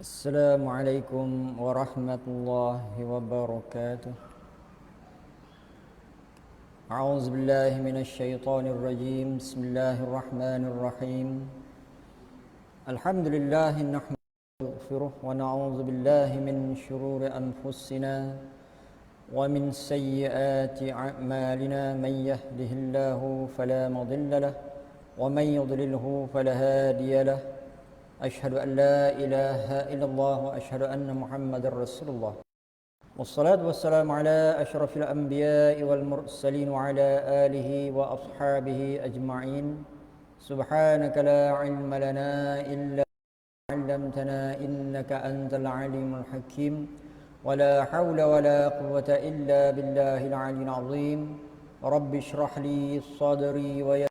السلام عليكم ورحمة الله وبركاته. أعوذ بالله من الشيطان الرجيم. بسم الله الرحمن الرحيم. الحمد لله نحمده ونستغفره ونعوذ بالله من شرور أنفسنا ومن سيئات أعمالنا. من يهده الله فلا مضل له ومن يضلله فلا هادي له. أشهد أن لا إله إلا الله وأشهد أن محمد رسول الله. والصلاة والسلام على أشرف الأنبياء والمرسلين وعلى آله وأصحابه أجمعين. سبحانك لا علم لنا إلا ما علمتنا إنك أنت العليم الحكيم. ولا حول ولا قوة إلا بالله العلي العظيم. رب اشرح لي صدري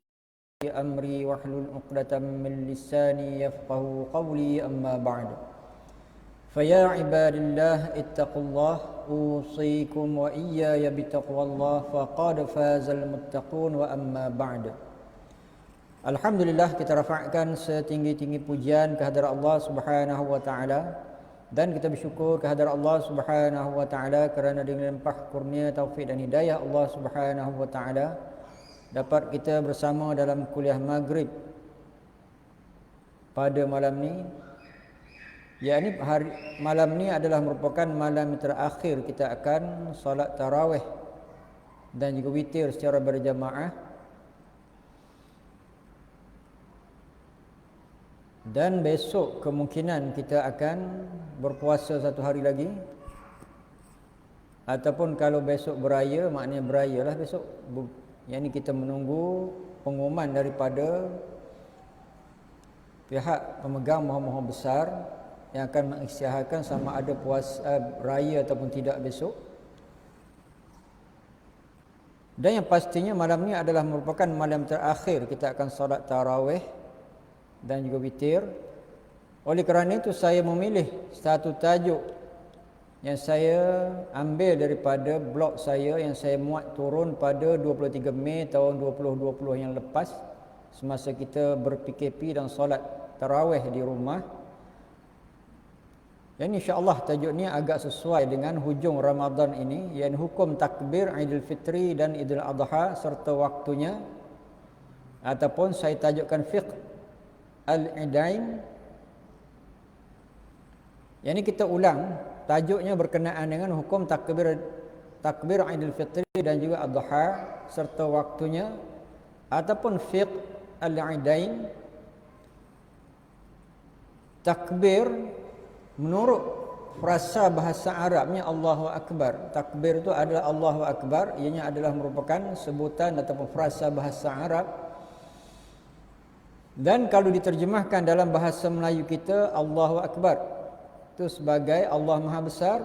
أمري واحلل عقدة من لساني يفقه قولي. أما بعد فيا عباد الله اتقوا الله أوصيكم وإياي بتقوى الله فقد فاز المتقون. وأما بعد. Alhamdulillah, kita rafa'kan setinggi-tinggi pujian kehadrat Allah Subhanahu wa taala, dan kita bersyukur kehadrat Allah Subhanahu wa taala kerana dengan limpah kurnia taufik dan hidayah Allah Subhanahu wa taala dapat kita bersama dalam kuliah maghrib pada malam ni. Yakni malam ni adalah merupakan malam terakhir kita akan solat tarawih dan juga witir secara berjamaah. Dan besok kemungkinan kita akan berpuasa satu hari lagi. Ataupun kalau besok beraya, maknanya berayalah besok. Yang ini kita menunggu pengumuman daripada pihak pemegang mohon-mohon besar yang akan mengisytiharkan sama ada puasa raya ataupun tidak besok. Dan yang pastinya malam ni adalah merupakan malam terakhir kita akan solat tarawih dan juga witir. Oleh kerana itu saya memilih satu tajuk yang saya ambil daripada blog saya yang saya muat turun pada 23 Mei tahun 2020 yang lepas, semasa kita ber-PKP dan solat tarawih di rumah. Yang insya-Allah tajuk ni agak sesuai dengan hujung Ramadan ini, iaitu hukum takbir Aidil Fitri dan Idul Adha serta waktunya, ataupun saya tajukkan fiqh al-idain. Yang ini kita ulang, tajuknya berkenaan dengan hukum takbir Aidil Fitri dan juga Adha serta waktunya, ataupun fiqh al-idain. Takbir menurut frasa bahasa Arabnya Allahu Akbar. Takbir itu adalah Allahu Akbar, ianya adalah merupakan sebutan ataupun frasa bahasa Arab. Dan kalau diterjemahkan dalam bahasa Melayu kita, Allahu Akbar itu sebagai Allah Maha Besar.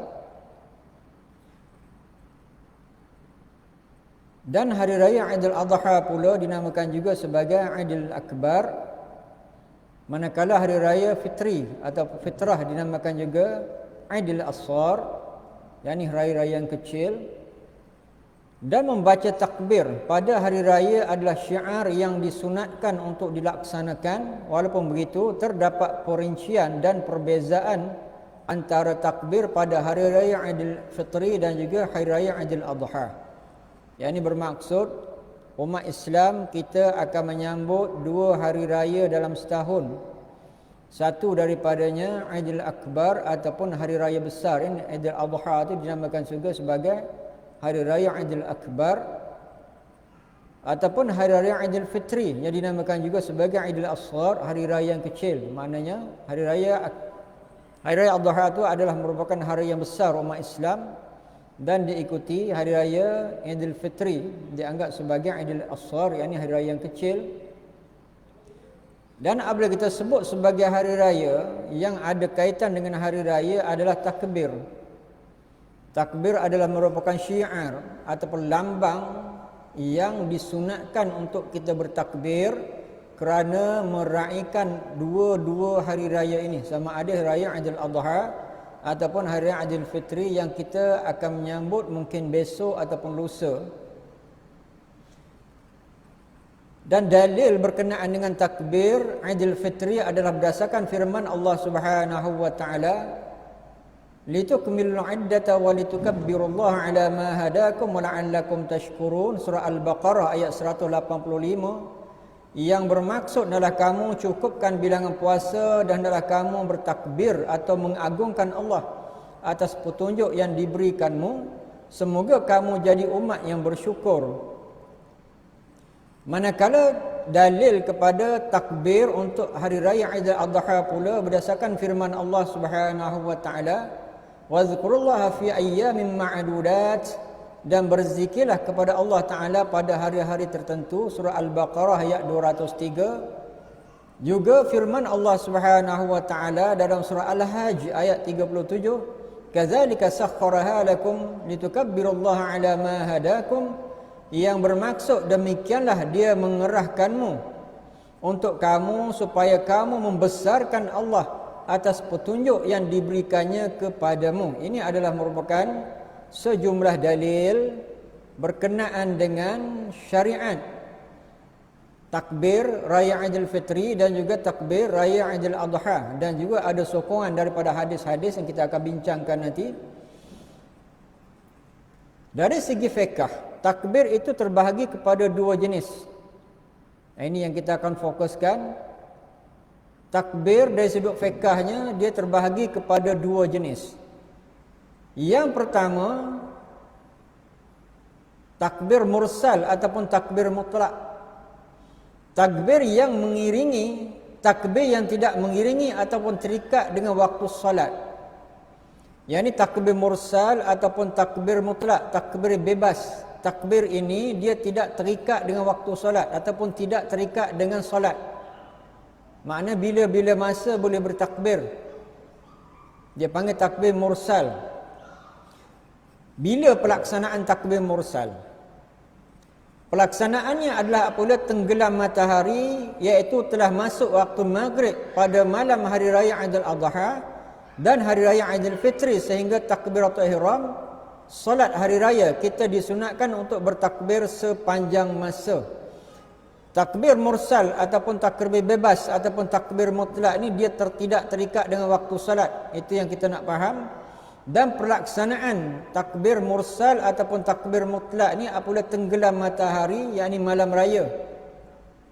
Dan hari raya Aidil Adha pula dinamakan juga sebagai Aidil Akbar. Manakala hari raya Fitri atau Fitrah dinamakan juga Aidil Asghar, yakni hari raya yang kecil. Dan membaca takbir pada hari raya adalah syiar yang disunatkan untuk dilaksanakan. Walaupun begitu, terdapat perincian dan perbezaan antara takbir pada hari raya Aidil Fitri dan juga hari raya Aidil Adha. Yang ini bermaksud umat Islam kita akan menyambut dua hari raya dalam setahun. Satu daripadanya Aidil Akbar ataupun hari raya besar. Ini Aidil Adha itu dinamakan juga sebagai hari raya Aidil Akbar, ataupun hari raya Aidil Fitri yang dinamakan juga sebagai Aidil Asghar, hari raya yang kecil. Maknanya hari raya Adha itu adalah merupakan hari yang besar umat Islam, dan diikuti hari raya Aidil Fitri dianggap sebagai Aidil Asghar, yakni hari raya yang kecil. Dan apabila kita sebut sebagai hari raya yang ada kaitan dengan hari raya adalah takbir. Takbir adalah merupakan syiar ataupun lambang yang disunatkan untuk kita bertakbir kerana meraihkan dua-dua hari raya ini, sama ada hari raya Aidil Adha ataupun hari raya Aidil Fitri yang kita akan menyambut mungkin besok ataupun lusa. Dan dalil berkenaan dengan takbir Aidil Fitri adalah berdasarkan firman Allah Subhanahu wa taala, litukmilul iddata wa litukabbirullaha ala ma hadakum wa la'allakum tashkurun, surah Al-Baqarah ayat 185, yang bermaksud adalah kamu cukupkan bilangan puasa dan adalah kamu bertakbir atau mengagungkan Allah atas petunjuk yang diberikanmu, semoga kamu jadi umat yang bersyukur. Manakala dalil kepada takbir untuk hari raya Aidil Adha pula berdasarkan firman Allah Subhanahu wa taala, wazkurullaha fi ayyamin ma'dudat, dan berzikirlah kepada Allah taala pada hari-hari tertentu, surah Al-Baqarah ayat 203. Juga firman Allah Subhanahu wa taala dalam surah Al-Hajj ayat 37, kadzalika sakhkharaha lakum litukabbirullaha ala ma hadakum, yang bermaksud demikianlah dia mengerahkanmu untuk kamu supaya kamu membesarkan Allah atas petunjuk yang diberikannya kepadamu. Ini adalah merupakan sejumlah dalil berkenaan dengan syariat takbir raya Aidil Fitri dan juga takbir raya Aidil Adha, dan juga ada sokongan daripada hadis-hadis yang kita akan bincangkan nanti. Dari segi fiqh, takbir itu terbahagi kepada dua jenis. Ini yang kita akan fokuskan. Takbir dari sudut fiqhnya dia terbahagi kepada dua jenis. Yang pertama, takbir mursal ataupun takbir mutlak. Takbir yang mengiringi, takbir yang tidak mengiringi ataupun terikat dengan waktu salat. Yang ini takbir mursal ataupun takbir mutlak, takbir bebas. Takbir ini dia tidak terikat dengan waktu solat ataupun tidak terikat dengan solat. Makna bila-bila masa boleh bertakbir. Dia panggil takbir mursal. Bila pelaksanaan takbir mursal? Pelaksanaannya adalah apabila tenggelam matahari, iaitu telah masuk waktu maghrib pada malam hari raya Aidil Adha dan hari raya Aidil Fitri, sehingga takbiratul ihram solat hari raya kita disunatkan untuk bertakbir sepanjang masa. Takbir mursal ataupun takbir bebas ataupun takbir mutlak ni dia tidak terikat dengan waktu solat. Itu yang kita nak faham. Dan pelaksanaan takbir mursal ataupun takbir mutlak ni apabila tenggelam matahari, yakni malam raya.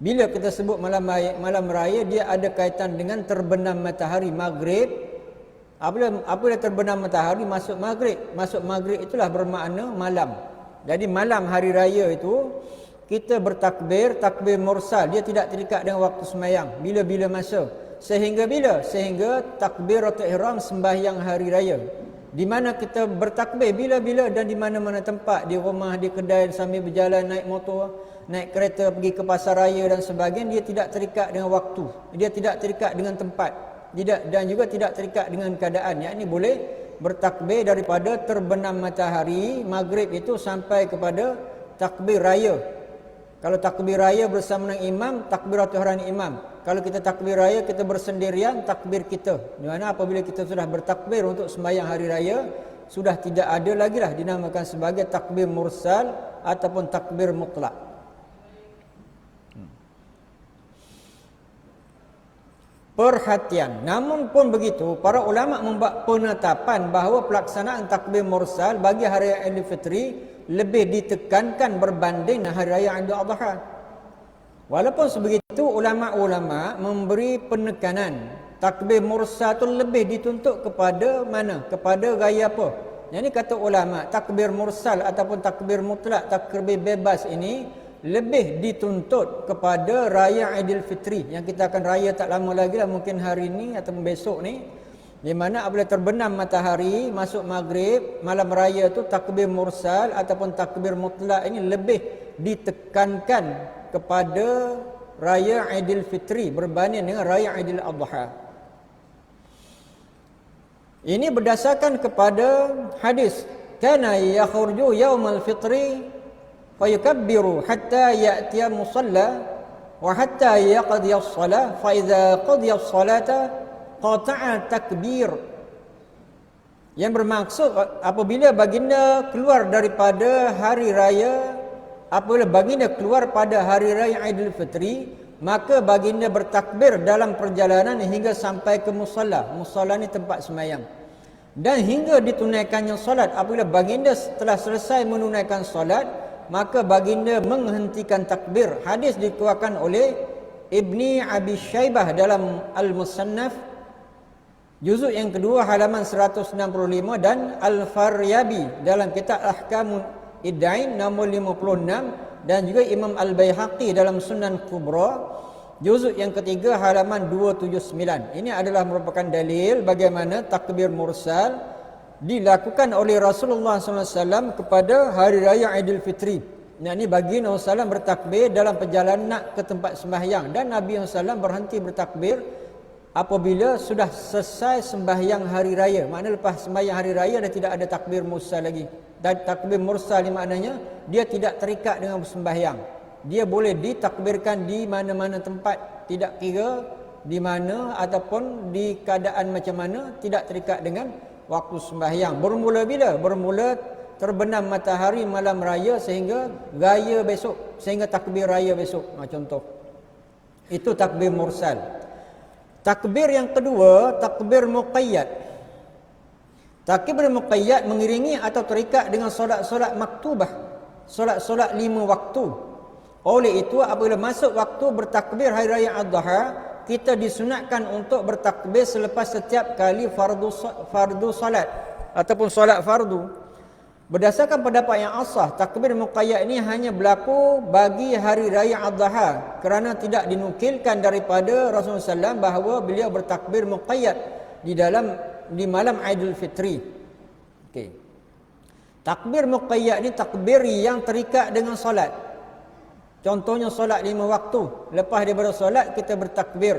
Bila kita sebut malam raya dia ada kaitan dengan terbenam matahari maghrib. Apabila terbenam matahari masuk maghrib. Masuk maghrib itulah bermakna malam. Jadi malam hari raya itu kita bertakbir, takbir mursal. Dia tidak terikat dengan waktu sembahyang. Bila-bila masa. Sehingga bila? Sehingga takbiratul ihram sembahyang hari raya. Di mana kita bertakbir bila-bila dan di mana-mana tempat. Di rumah, di kedai, sambil berjalan, naik motor, naik kereta, pergi ke pasar raya dan sebagainya. Dia tidak terikat dengan waktu. Dia tidak terikat dengan tempat. Dan juga tidak terikat dengan keadaan. Yakni boleh bertakbir daripada terbenam matahari maghrib itu sampai kepada takbir raya. Kalau takbir raya bersama dengan imam, takbiratul ihram imam. Kalau kita takbir raya kita bersendirian, takbir kita. Di mana apabila kita sudah bertakbir untuk sembahyang hari raya, sudah tidak ada lagi lah dinamakan sebagai takbir mursal ataupun takbir mutlak. Perhatian, namun pun begitu, para ulama membuat penetapan bahawa pelaksanaan takbir mursal bagi hari raya Aidil Fitri lebih ditekankan berbanding hari raya Aidil Adha. Walaupun sebegitu, ulama-ulama memberi penekanan takbir mursal itu lebih dituntut kepada mana? Kepada gaya apa? Yang ini kata ulama, takbir mursal ataupun takbir mutlak, takbir bebas ini lebih dituntut kepada raya Aidil Fitri yang kita akan raya tak lama lagi lah, mungkin hari ini atau besok ni, di mana apabila terbenam matahari masuk maghrib, malam raya tu takbir mursal ataupun takbir mutlak ini lebih ditekankan kepada raya Aidil Fitri berbanding dengan raya Aidil Adha. Ini berdasarkan kepada hadis, kana yakhruju yaumal fitri fayukabbiru hatta ya'tiya musalla wa hatta yaqdiya as-salah fa idza qadiya as-salata qata'a takbir. Yang bermaksud apabila baginda keluar daripada hari raya apabila baginda keluar pada hari raya Aidil Fitri, maka baginda bertakbir dalam perjalanan hingga sampai ke musalla. Musalla ni tempat semayang. Dan hingga ditunaikannya solat. Apabila baginda telah selesai menunaikan solat, maka baginda menghentikan takbir. Hadis dikeluarkan oleh Ibni Abi Syaibah dalam Al-Musannaf juzuk yang kedua halaman 165 dan Al-Faryabi dalam kitab Ahkamul Iddain nombor 56 dan juga Imam Al-Baihaqi dalam Sunan Kubra juzuk yang ketiga halaman 279. Ini adalah merupakan dalil bagaimana takbir mursal dilakukan oleh Rasulullah SAW kepada hari raya Aidil Fitri. Ini baginda SAW bertakbir dalam perjalanan nak ke tempat sembahyang, dan Nabi SAW berhenti bertakbir apabila sudah selesai sembahyang hari raya. Maknanya lepas sembahyang hari raya dah tidak ada takbir mursal lagi. Dan takbir mursal ni maknanya dia tidak terikat dengan sembahyang. Dia boleh ditakbirkan di mana-mana tempat, tidak kira di mana ataupun di keadaan macam mana, tidak terikat dengan waktu sembahyang. Bermula bila? Bermula terbenam matahari malam raya sehingga raya besok, sehingga takbir raya besok. Contoh. Itu takbir mursal. Takbir yang kedua, takbir muqayyad. Takbir muqayyad mengiringi atau terikat dengan solat-solat maktubah, solat-solat 5 waktu. Oleh itu, apabila masuk waktu bertakbir hari raya Adha, kita disunatkan untuk bertakbir selepas setiap kali fardu solat ataupun solat fardu. Berdasarkan pendapat yang asah, takbir muqayyad ini hanya berlaku bagi hari raya Adha, kerana tidak dinukilkan daripada Rasulullah SAW bahawa beliau bertakbir muqayyad di malam Aidil Fitri. Okey. Takbir muqayyad ni takbir yang terikat dengan solat. Contohnya solat 5 waktu. Lepas daripada solat kita bertakbir.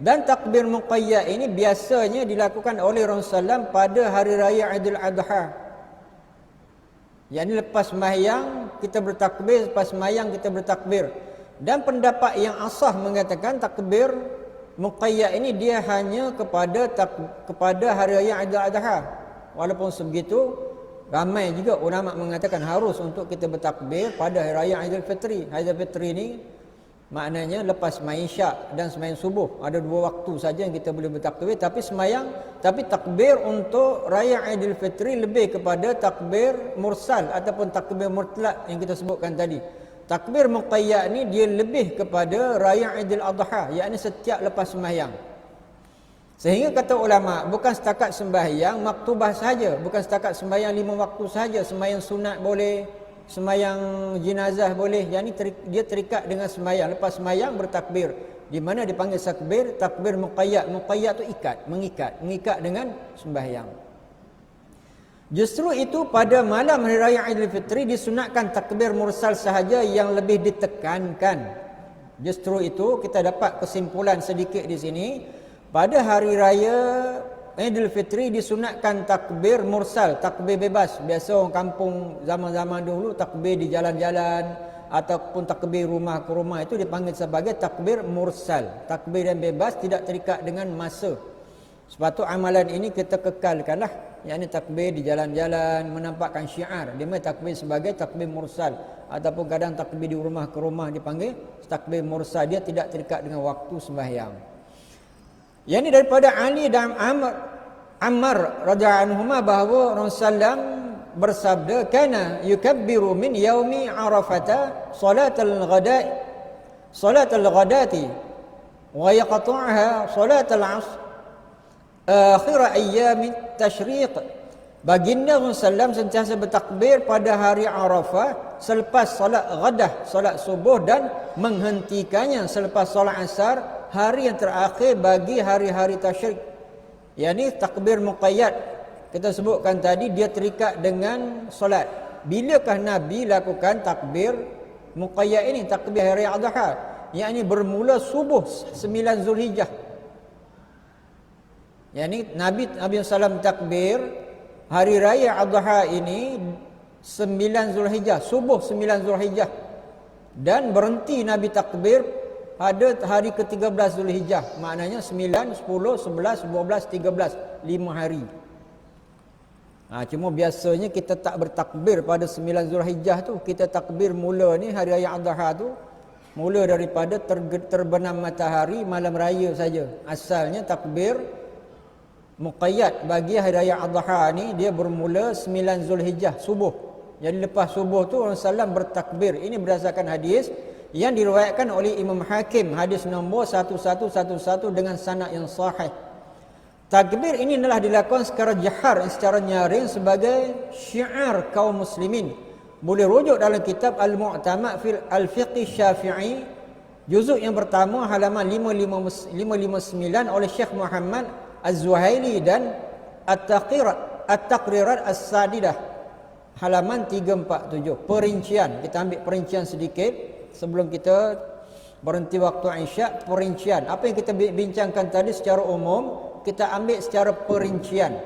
Dan takbir muqayyad ini biasanya dilakukan oleh Rasulullah SAW pada hari raya Aidil Adha. Yang ini lepas sembahyang kita bertakbir, lepas sembahyang kita bertakbir. Dan pendapat yang asah mengatakan takbir muqayyad ini dia hanya kepada hari raya Aidil Adha. Walaupun sebegitu, ramai juga ulama mengatakan harus untuk kita bertakbir pada hari raya Aidil Fitri. Aidil Fitri ini maknanya lepas sembahyang Isyak dan sembahyang subuh. Ada 2 waktu saja yang kita boleh bertakbir, tapi takbir untuk raya Aidil Fitri lebih kepada takbir mursal ataupun takbir mutlak yang kita sebutkan tadi. Takbir muqayyad ni dia lebih kepada raya Aidil Adha, yakni setiap lepas sembahyang. Sehingga kata ulama, bukan setakat sembahyang maktubah saja, bukan setakat sembahyang 5 waktu saja, sembahyang sunat boleh, sembahyang jenazah boleh. Yang ni dia terikat dengan sembahyang. Lepas sembahyang bertakbir, di mana dipanggil takbir muqayyad. Muqayyad tu mengikat dengan sembahyang. Justru itu pada malam hari raya Aidil Fitri disunatkan takbir mursal sahaja yang lebih ditekankan. Justru itu kita dapat kesimpulan sedikit di sini. Pada hari raya Aidil Fitri disunatkan takbir mursal, takbir bebas. Biasa orang kampung zaman-zaman dulu takbir di jalan-jalan ataupun takbir rumah ke rumah, itu dipanggil sebagai takbir mursal. Takbir yang bebas, tidak terikat dengan masa. Sebab tu amalan ini kita kekalkanlah, yakni takbir di jalan-jalan menampakkan syiar. Dia takbir sebagai takbir mursal, ataupun kadang takbir di rumah ke rumah dipanggil takbir mursal. Dia tidak terikat dengan waktu sembahyang. Yang ini daripada Ali dan Ammar radhiyallahu anhuma bahawa Rasulullah bersabda, kana yukabbiru min yaumi Arafata salatal ghadati wa yaqta'uha salatal 'asr akhir ayyam tashriq. Baginda Rasulullah sentiasa bertakbir pada hari Arafah selepas solat ghadah, solat subuh, dan menghentikannya selepas solat asar, hari yang terakhir bagi hari-hari tasyrik. Yakni takbir muqayyad kita sebutkan tadi, dia terikat dengan solat. Bilakah Nabi lakukan takbir muqayyad ini, takbir hari Adha? Yakni bermula subuh 9 Zulhijjah. Yakni Nabi SAW takbir hari raya Adha ini 9 Zulhijjah, subuh 9 Zulhijjah, dan berhenti Nabi takbir pada hari ke-13 Zulhijjah. Maknanya 9, 10, 11, 12, 13, 5 hari. Cuma biasanya kita tak bertakbir pada 9 Zulhijjah tu. Kita takbir mula ni hari raya Adha tu mula daripada terbenam matahari malam raya saja. Asalnya takbir muqayyad bagi hari raya Adha ni dia bermula 9 Zulhijjah subuh. Jadi lepas subuh tu Rasulullah SAW bertakbir. Ini berdasarkan hadis yang diriwayatkan oleh Imam Hakim, hadis nombor 1111 dengan sanad yang sahih. Takbir ini adalah dilakukan secara jahar, secara nyaring sebagai syiar kaum muslimin. Boleh rujuk dalam kitab Al-Mu'tamad fil Al-Fiqh Syafi'i, juzuk yang pertama halaman 559 oleh Syekh Muhammad Az-Zuhaili dan At-Taqrirat As-Sadidah halaman 347. Perincian, kita ambil perincian sedikit sebelum kita berhenti waktu Isyak. Perincian apa yang kita bincangkan tadi secara umum kita ambil secara perincian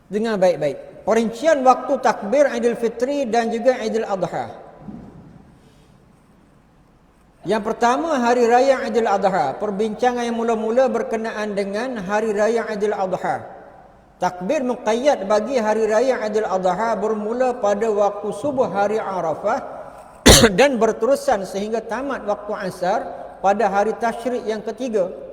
dengan baik-baik. Perincian waktu takbir Aidil Fitri dan juga Aidil Adha. Yang pertama, hari raya Aidil Adha. Perbincangan yang mula-mula berkenaan dengan hari raya Aidil Adha. Takbir muqayyad bagi hari raya Aidil Adha bermula pada waktu subuh hari Arafah dan berterusan sehingga tamat waktu asar pada hari tasyrik yang ketiga.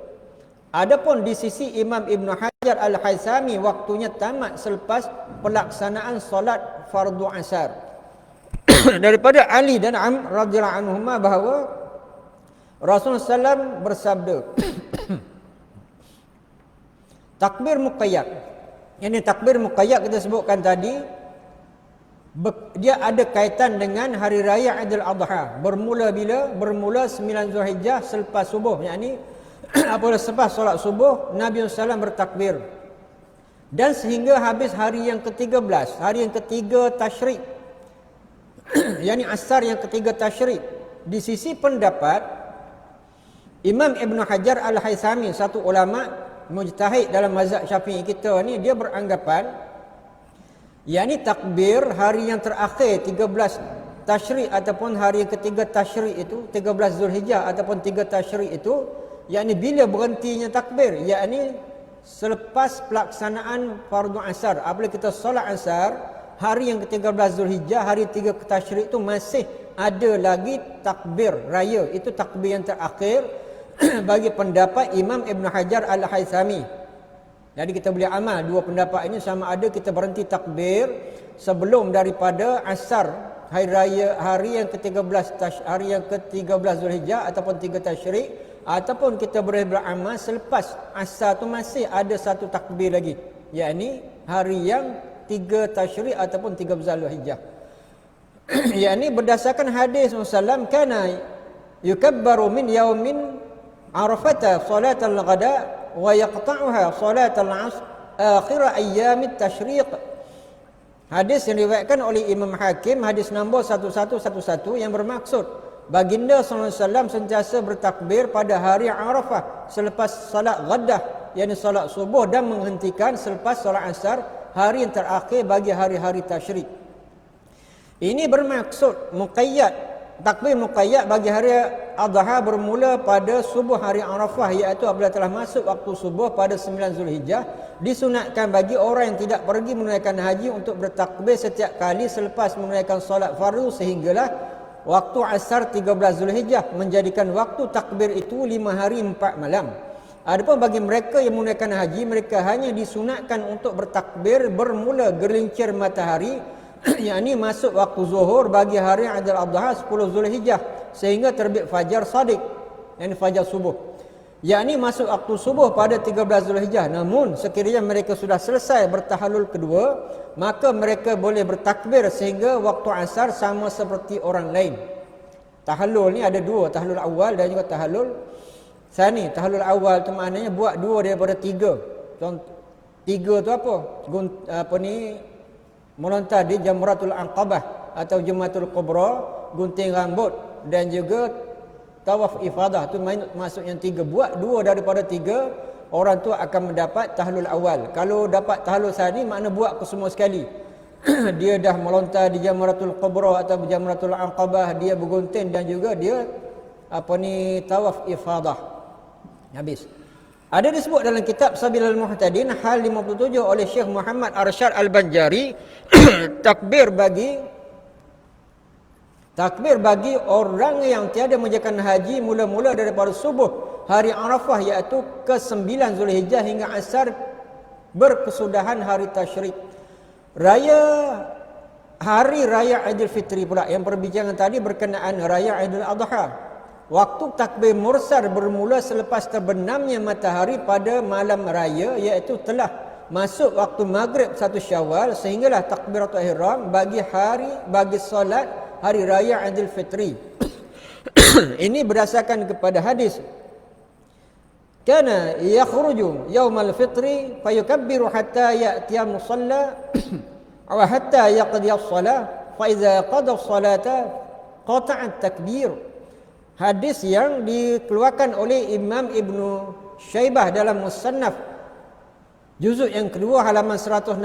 Adapun di sisi Imam Ibn Hajar Al-Haythami, waktunya tamat selepas pelaksanaan solat fardu asar. Daripada Ali dan Amr radhiyallahu anhuma bahawa Rasulullah SAW bersabda, takbir muqayyad. Ini takbir muqayyad kita sebutkan tadi, dia ada kaitan dengan hari raya Aidil Adha. Bermula bila? Bermula 9 Zulhijjah selepas subuh. Yakni apabila selepas solat subuh Nabi SAW bertakbir dan sehingga habis hari yang ke-13, hari yang ketiga tasyrik, yakni asar yang ketiga tasyrik. Di sisi pendapat Imam Ibn Hajar Al-Haythami, satu ulama mujtahid dalam mazhab Syafi'i kita ni, dia beranggapan yakni takbir hari yang terakhir 13 tasyrik ataupun hari yang ketiga tasyrik itu 13 Zulhijjah ataupun 3 tasyrik itu, yakni bila berhentinya takbir, yakni selepas pelaksanaan fardu asar. Apabila kita solat asar hari yang ke-13 Zulhijjah, hari 3 tasyrik itu masih ada lagi takbir raya. Itu takbir yang terakhir bagi pendapat Imam Ibn Hajar Al-Haythami. Jadi kita boleh amal dua pendapat ini, sama ada kita berhenti takbir sebelum daripada asar hari raya, hari yang ke-13 Zulhijjah ataupun 3 tasyrik, ataupun kita boleh beramal selepas asar tu masih ada satu takbir lagi, yakni hari yang 3 tasyrik ataupun 13 Zulhijjah. Yakni berdasarkan hadis Rasulullah SAW, kana yukabbaru min yaumin arafata salat al-ghada wa yaqta'uha salat al-'asr akhir ayyam at-tashriq. Hadis yang diriwayatkan oleh Imam Hakim, hadis nombor 1111, yang bermaksud baginda sallallahu alaihi wasallam sentiasa bertakbir pada hari Arafah selepas salat ghadah, yakni salat subuh, dan menghentikan selepas salat asar hari yang terakhir bagi hari-hari tasyrik. Ini bermaksud muqayyad, takbir muqayyad bagi hari Adha bermula pada subuh hari Arafah, iaitu apabila telah masuk waktu subuh pada 9 Zulhijjah. Disunatkan bagi orang yang tidak pergi menunaikan haji untuk bertakbir setiap kali selepas menunaikan solat fardu sehinggalah waktu asar 13 Zulhijjah, menjadikan waktu takbir itu 5 hari 4 malam. Adapun bagi mereka yang menunaikan haji, mereka hanya disunatkan untuk bertakbir bermula gelincir matahari, yakni masuk waktu zuhur bagi hari Aidil Adha 10 Zulhijjah sehingga terbit fajar sadiq, yakni fajar subuh, yakni masuk waktu subuh pada 13 Zulhijjah. Namun sekiranya mereka sudah selesai bertahallul kedua, maka mereka boleh bertakbir sehingga waktu asar sama seperti orang lain. Tahallul ni ada dua, tahallul awal dan juga tahallul sani. Tahallul awal tu maknanya buat dua daripada tiga. Contoh tiga tu apa? Melontar di Jamratul Aqabah atau Jamratul Kubra, gunting rambut, dan juga tawaf ifadah. Tu maksud yang tiga. Buat dua daripada tiga, orang tu akan mendapat tahlul awal. Kalau dapat tahlul sani, makna buat ke semua sekali. Dia dah melontar di Jamratul Kubra atau Jamratul Aqabah, dia bergunting dan juga dia tawaf ifadah. Habis. Ada disebut dalam kitab Sabilul Muhtadin hal 57 oleh Syekh Muhammad Arsyad Al-Banjari takbir bagi orang yang tiada menjalankan haji mula-mula daripada subuh hari Arafah iaitu ke-9 Zulhijjah hingga asar berkesudahan hari tasyrik. Hari raya Aidil Fitri pula yang perbincangan tadi berkenaan raya Aidil Adha. Waktu takbir mursal bermula selepas terbenamnya matahari pada malam raya iaitu telah masuk waktu maghrib 1 Syawal sehinggalah takbiratul ihram bagi solat hari raya Aidil Fitri. Ini berdasarkan kepada hadis kana yakhruju yaumal fitri fayukabbiru hatta ya'tiya musalla wa hatta yaqdi as-salah fa idza qada as-salata qata'a at-takbir. Hadis yang dikeluarkan oleh Imam Ibnu Syaibah dalam Musannaf juzuk yang kedua halaman 165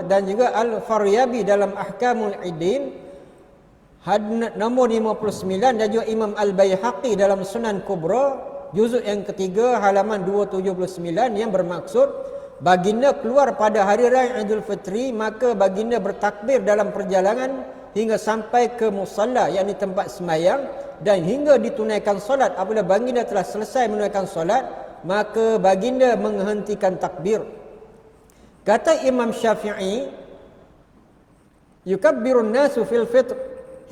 dan juga Al-Faryabi dalam Ahkamul Idin nombor 59 dan juga Imam Al-Baihaqi dalam Sunan Kubra juzuk yang ketiga halaman 279 yang bermaksud baginda keluar pada hari raya Idul Fitri maka baginda bertakbir dalam perjalanan hingga sampai ke musalla yakni tempat sembahyang dan hingga ditunaikan solat. Apabila baginda telah selesai menunaikan solat maka baginda menghentikan takbir. Kata Imam Syafi'i yukabbirun nasu fil fitr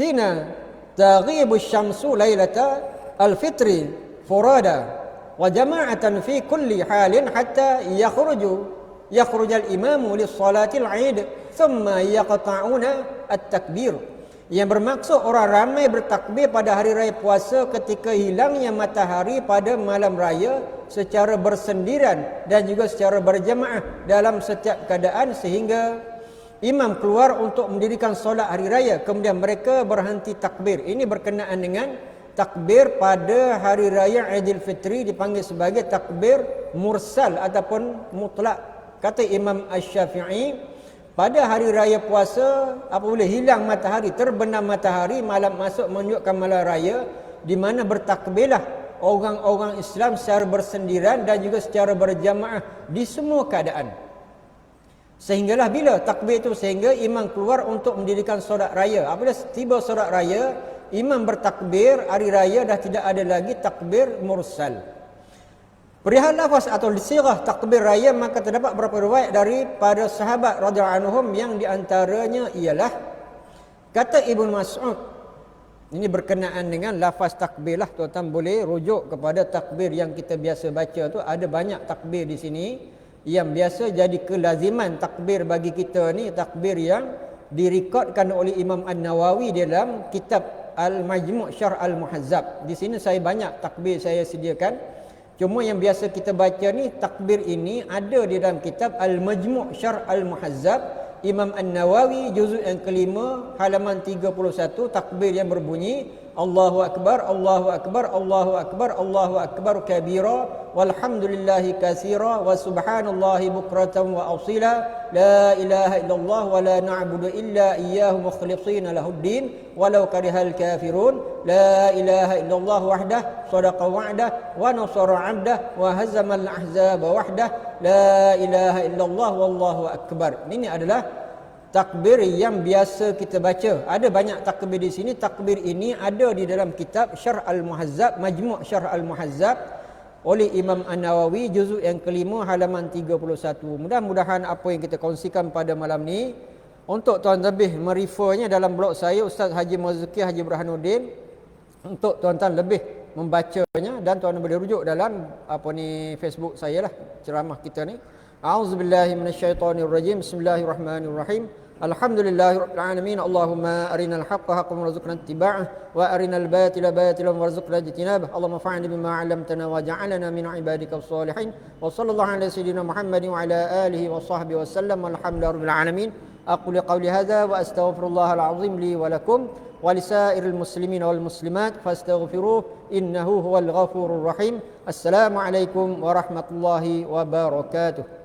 hina taghibu syamsu lailata al-fitri furada wa jama'atan fi kulli halin hatta yakhruj al-imamu lis-salati al-'id thumma yaqta'una at-takbir. Yang bermaksud orang ramai bertakbir pada hari raya puasa ketika hilangnya matahari pada malam raya secara bersendirian dan juga secara berjamaah dalam setiap keadaan sehingga imam keluar untuk mendirikan solat hari raya kemudian mereka berhenti takbir. Ini berkenaan dengan takbir pada hari raya Aidil Fitri dipanggil sebagai takbir mursal ataupun mutlak. Kata Imam Asy-Syafi'i pada hari raya puasa apabila hilang matahari, terbenam matahari, malam masuk menunjukkan malam raya di mana bertakbirlah orang-orang Islam secara bersendirian dan juga secara berjamaah di semua keadaan. Sehinggalah bila takbir itu sehingga imam keluar untuk mendirikan solat raya. Apabila tiba solat raya, imam bertakbir, hari raya dah tidak ada lagi takbir mursal. Perihal lafaz atau sirah takbir raya maka terdapat beberapa riwayat daripada sahabat radhiyallahu anhum yang diantaranya ialah kata Ibnu Mas'ud. Ini berkenaan dengan lafaz takbir lah, tuan-tuan boleh rujuk kepada takbir yang kita biasa baca tu. Ada banyak takbir di sini yang biasa jadi kelaziman takbir bagi kita ni, takbir yang direkodkan oleh Imam An-Nawawi dalam kitab Al-Majmu' Syarh Al-Muhazzab. Di sini saya banyak takbir saya sediakan. Cuma yang biasa kita baca ni takbir ini ada di dalam kitab Al-Majmu' Syarh Al-Muhazzab Imam An-Nawawi juzuk yang kelima halaman 31 takbir yang berbunyi Allahu Akbar, Allahu Akbar, Allahu Akbar, Allahu Akbar kabira walhamdulillahi katsira wa subhanallahi bukratan wa asila la ilaha illallah wa la na'budu illa iyyahu mukhlishina lahuddin walau karihal kafirun la ilaha illallah wahdah sadaqa wa'dah wa nasara 'abdah wa hazamal ahzaba wahdah la ilaha illallah wallahu akbar. Ini adalah takbir yang biasa kita baca. Ada banyak takbir di sini. Takbir ini ada di dalam kitab Syarh Al-Muhazzab, Majmu' Syarh Al-Muhazzab oleh Imam An-Nawawi juzuk yang kelima halaman 31. Mudah-mudahan apa yang kita kongsikan pada malam ni untuk tuan lebih merefernya dalam blog saya Ustaz Haji Marzuki Haji Burhanuddin untuk tuan-tuan lebih membacanya dan tuan boleh rujuk dalam Facebook saya lah ceramah kita ni. A'udzubillahi minasyaitonirrajim. Bismillahirrahmanirrahim. Alhamdulillahirabbil alamin. Allahumma arinal haqqa haqqan warzuqna ittiba'ah wa arinal batila batilan warzuqna ijtinabah. Allahumma fa'alna bima 'allamtana waj'alna min ibadikal shalihin. Wa sallallahu ala sayyidina Muhammadin wa ala alihi wa sahbihi wasallam. Alhamdulillahirabbil alamin. Aqulu qawli hadza wa astaghfirullahal azim li wa lakum wa lisairil muslimin wal muslimat fastaghfiruhu innahu huwal ghafurur rahim. Assalamu alaikum warahmatullahi wabarakatuh.